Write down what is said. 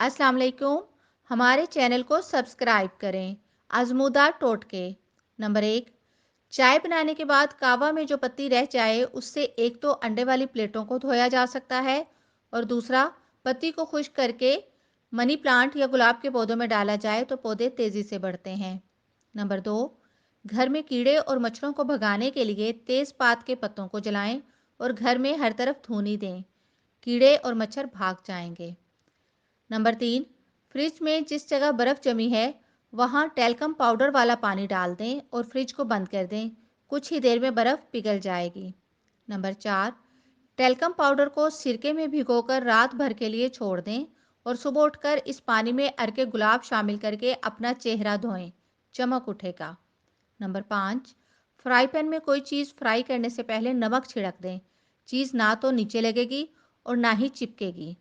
अस्सलाम वालेकुम। हमारे चैनल को सब्सक्राइब करें। आजमूदार टोटके। नंबर एक, चाय बनाने के बाद कावा में जो पत्ती रह जाए उससे एक तो अंडे वाली प्लेटों को धोया जा सकता है और दूसरा पत्ती को खुश्क करके मनी प्लांट या गुलाब के पौधों में डाला जाए तो पौधे तेज़ी से बढ़ते हैं। नंबर दो, घर में कीड़े और मच्छरों को भगाने के लिए तेज़पात के पत्तों को जलाएं और घर में हर तरफ धूनी दें। कीड़े और मच्छर भाग जाएंगे। नंबर तीन, फ्रिज में जिस जगह बर्फ़ जमी है वहाँ टैल्कम पाउडर वाला पानी डाल दें और फ्रिज को बंद कर दें। कुछ ही देर में बर्फ़ पिघल जाएगी। नंबर चार, टैल्कम पाउडर को सिरके में भिगोकर रात भर के लिए छोड़ दें और सुबह उठकर इस पानी में अर्के गुलाब शामिल करके अपना चेहरा धोएं, चमक उठेगा। नंबर पाँच, फ्राई पैन में कोई चीज़ फ्राई करने से पहले नमक छिड़क दें। चीज़ ना तो नीचे लगेगी और ना ही चिपकेगी।